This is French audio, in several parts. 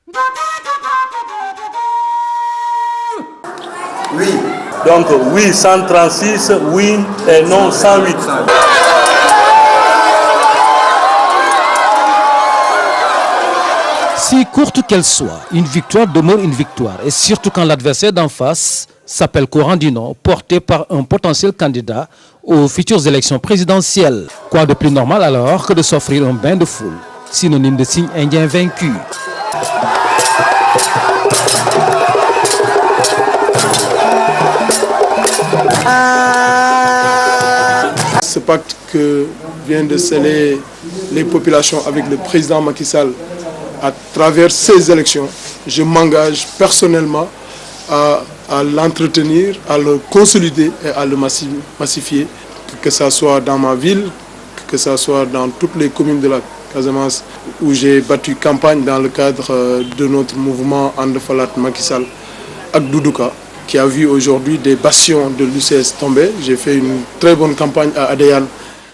Oui. Donc oui 136, oui et non 108. Si courte qu'elle soit, une victoire demeure une victoire. Et surtout quand l'adversaire d'en face s'appelle Coran du Nord, porté par un potentiel candidat aux futures élections présidentielles. Quoi de plus normal alors que de s'offrir un bain de foule, synonyme de signe indien vaincu. Ce pacte que viennent de sceller les populations avec le président Macky Sall à travers ces élections, je m'engage personnellement à l'entretenir, à le consolider et à le massifier, que ce soit dans ma ville, que ce soit dans toutes les communes de la Casamance où j'ai battu campagne dans le cadre de notre mouvement Andefalat Macky Sall ak Doudouka, qui a vu aujourd'hui des bastions de l'UCS tomber. J'ai fait une très bonne campagne à Adéane.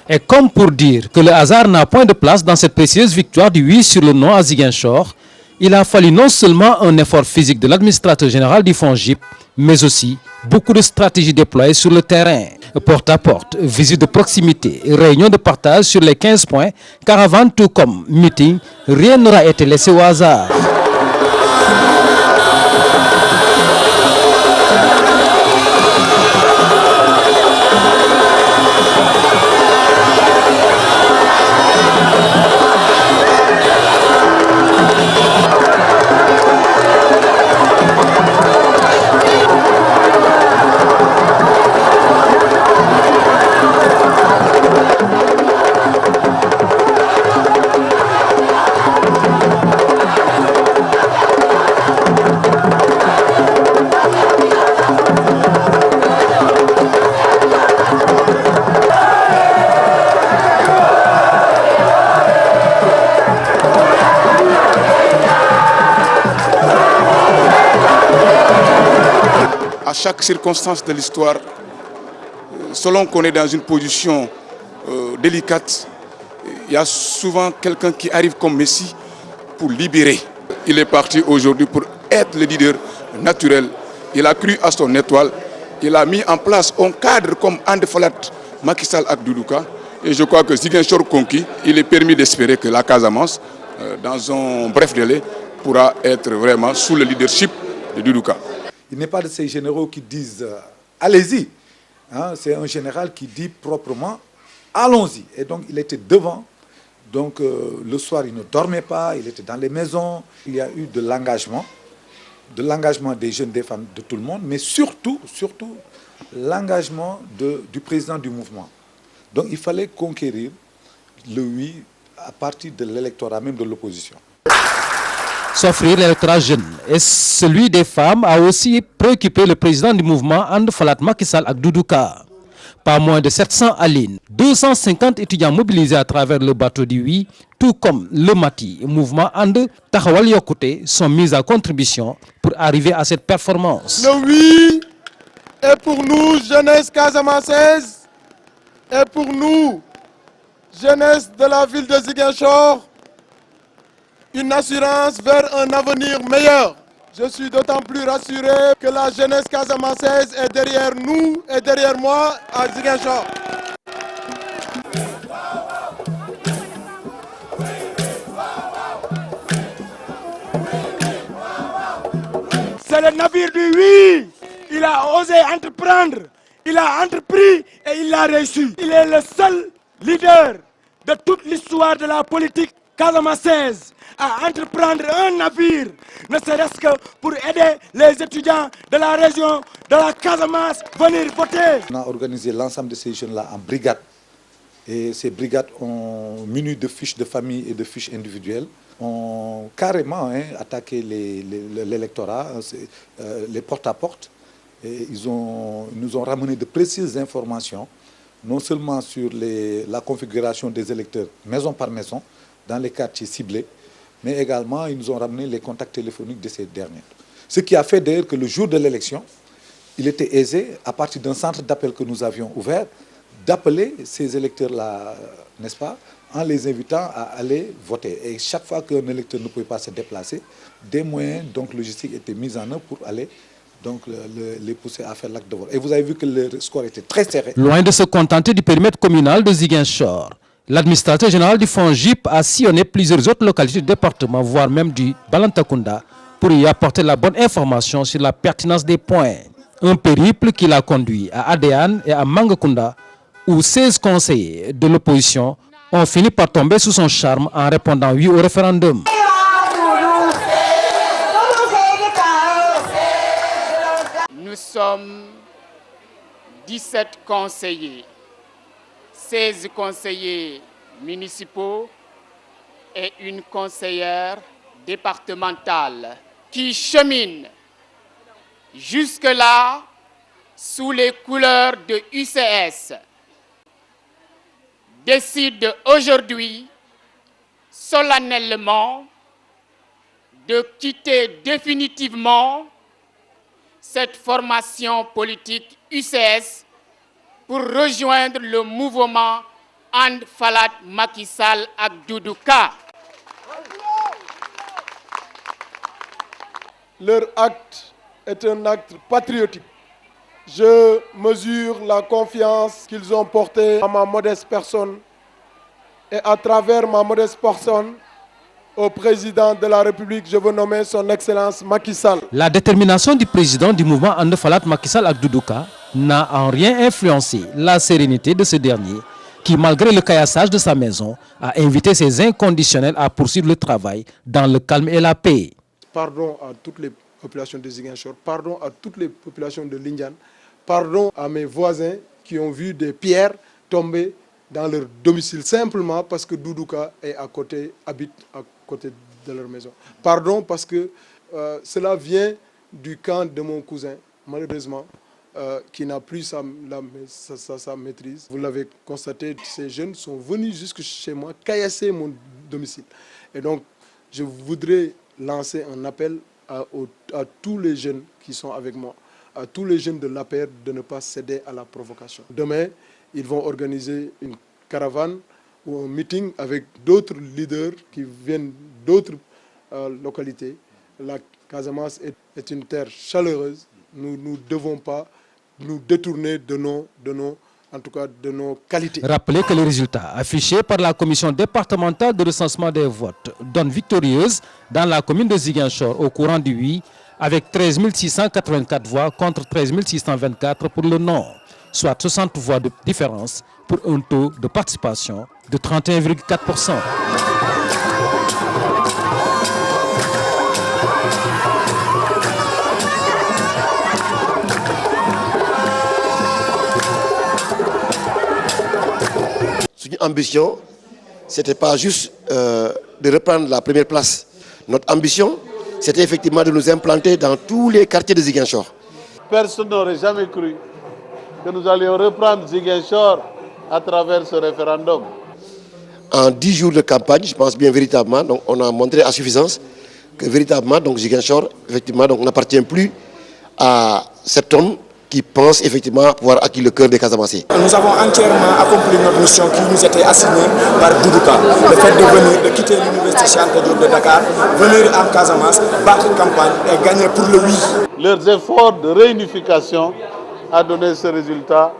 Et comme pour dire que le hasard n'a point de place dans cette précieuse victoire du oui sur le non à Ziguinchor, il a fallu non seulement un effort physique de l'administrateur général du FONGIP, mais aussi beaucoup de stratégies déployées sur le terrain. Porte à porte, visite de proximité, réunion de partage sur les 15 points, caravane tout comme meeting, rien n'aura été laissé au hasard. À chaque circonstance de l'histoire, selon qu'on est dans une position délicate, il y a souvent quelqu'un qui arrive comme Messie pour libérer. Il est parti aujourd'hui pour être le leader naturel. Il a cru à son étoile. Il a mis en place un cadre comme Andefalat Macky Sall ak Doudouka. Et je crois que Ziguinchor conquis, il est permis d'espérer que la Casamance, dans un bref délai, pourra être vraiment sous le leadership de Doudouka. Il n'est pas de ces généraux qui disent allez-y. Hein, c'est un général qui dit proprement allons-y. Et donc il était devant. Donc le soir il ne dormait pas, il était dans les maisons. Il y a eu de l'engagement des jeunes, des femmes, de tout le monde, mais surtout l'engagement du président du mouvement. Donc il fallait conquérir le oui à partir de l'électorat, même de l'opposition. S'offrir l'électorat jeune et celui des femmes a aussi préoccupé le président du mouvement Andefalat Macky Sall ak Doudouka. Pas moins de 700 alines, 250 étudiants mobilisés à travers le bateau du oui, tout comme le MATI, mouvement And Taxawal Yokkute, sont mis à contribution pour arriver à cette performance. Le oui est pour nous, jeunesse casamançaise, et pour nous, jeunesse de la ville de Ziguinchor, une assurance vers un avenir meilleur. Je suis d'autant plus rassuré que la jeunesse casamançaise est derrière nous et derrière moi à Ziguinchor. C'est le navire du oui. Il a osé entreprendre, il a entrepris et il a réussi. Il est le seul leader de toute l'histoire de la politique casamançaise à entreprendre un navire, ne serait-ce que pour aider les étudiants de la région de la Casamance à venir voter. On a organisé l'ensemble de ces jeunes-là en brigades. Et ces brigades ont muni de fiches de famille et de fiches individuelles, ont carrément attaqué l'électorat, les porte-à-porte. Et ils nous ont ramené de précises informations, non seulement sur la configuration des électeurs maison par maison, dans les quartiers ciblés, mais également ils nous ont ramené les contacts téléphoniques de ces derniers. Ce qui a fait d'ailleurs que le jour de l'élection, il était aisé, à partir d'un centre d'appel que nous avions ouvert, d'appeler ces électeurs-là, n'est-ce pas, en les invitant à aller voter. Et chaque fois qu'un électeur ne pouvait pas se déplacer, des moyens donc, logistiques étaient mis en œuvre pour aller donc, les pousser à faire l'acte de vote. Et vous avez vu que le score était très serré. Loin de se contenter du périmètre communal de Ziguinchor, l'administrateur général du FONGIP a sillonné plusieurs autres localités du département, voire même du Balantakunda, pour y apporter la bonne information sur la pertinence des points. Un périple qui l'a conduit à Adéane et à Mangakunda, où 16 conseillers de l'opposition ont fini par tomber sous son charme en répondant oui au référendum. Nous sommes 17 conseillers, 16 conseillers municipaux et une conseillère départementale qui cheminent jusque-là sous les couleurs de UCS, décide aujourd'hui solennellement de quitter définitivement cette formation politique UCS pour rejoindre le mouvement And Falat Macky Sall ak Doudou Ka. Leur acte est un acte patriotique. Je mesure la confiance qu'ils ont portée à ma modeste personne et à travers ma modeste personne au président de la République, je veux nommer son Excellence Macky Sall. La détermination du président du mouvement And Falat Macky Sall ak Doudou Ka n'a en rien influencé la sérénité de ce dernier qui, malgré le caillassage de sa maison, a invité ses inconditionnels à poursuivre le travail dans le calme et la paix. Pardon à toutes les populations de Ziguinchor, pardon à toutes les populations de Lindiane, pardon à mes voisins qui ont vu des pierres tomber dans leur domicile simplement parce que Doudou Ka est habite à côté de leur maison. Pardon parce que cela vient du camp de mon cousin, malheureusement, qui n'a plus sa maîtrise. Vous l'avez constaté, ces jeunes sont venus jusque chez moi caillasser mon domicile. Et donc, je voudrais lancer un appel à tous les jeunes qui sont avec moi, à tous les jeunes de l'APR de ne pas céder à la provocation. Demain, ils vont organiser une caravane ou un meeting avec d'autres leaders qui viennent d'autres localités. La Casamance est une terre chaleureuse. Nous ne devons pas nous détourner de nos qualités. Rappelez que les résultats affichés par la commission départementale de recensement des votes donnent victorieuse dans la commune de Ziguinchor au courant du oui avec 13 684 voix contre 13 624 pour le non, soit 60 voix de différence pour un taux de participation de 31,4%. Notre ambition, ce n'était pas juste de reprendre la première place. Notre ambition, c'était effectivement de nous implanter dans tous les quartiers de Ziguinchor. Personne n'aurait jamais cru que nous allions reprendre Ziguinchor à travers ce référendum. En 10 jours de campagne, je pense bien véritablement, donc on a montré à suffisance que véritablement donc Ziguinchor effectivement donc n'appartient plus à cet homme qui pense effectivement pouvoir acquérir le cœur des Casamassés. Nous avons entièrement accompli notre mission qui nous était assignée par Doudou Ka. Le fait de venir, de quitter l'université Cheikh Anta Diop de Dakar, venir en Casamance, battre campagne et gagner pour le oui. Leurs efforts de réunification ont donné ce résultat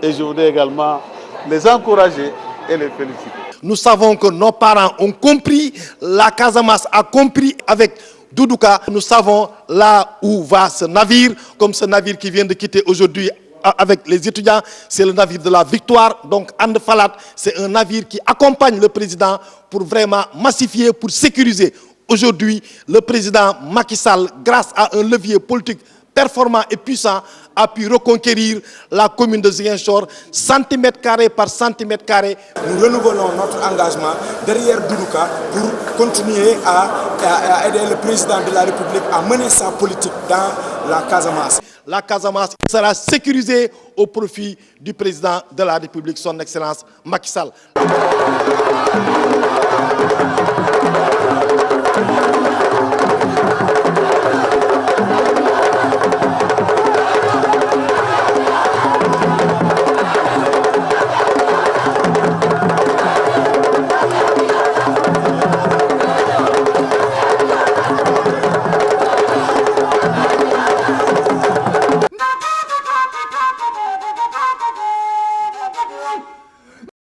et je voudrais également les encourager et les féliciter. Nous savons que nos parents ont compris, la Casamance a compris avec Doudou Ka. Nous savons là où va ce navire, comme ce navire qui vient de quitter aujourd'hui avec les étudiants, c'est le navire de la victoire. Donc And Falat, c'est un navire qui accompagne le président pour vraiment massifier, pour sécuriser. Aujourd'hui, le président Macky Sall, grâce à un levier politique performant et puissant, a pu reconquérir la commune de Ziguinchor, centimètre carré par centimètre carré. Nous renouvelons notre engagement derrière Doudou Ka pour continuer à aider le président de la République à mener sa politique dans la Casamance. La Casamance sera sécurisée au profit du président de la République, son Excellence Macky Sall.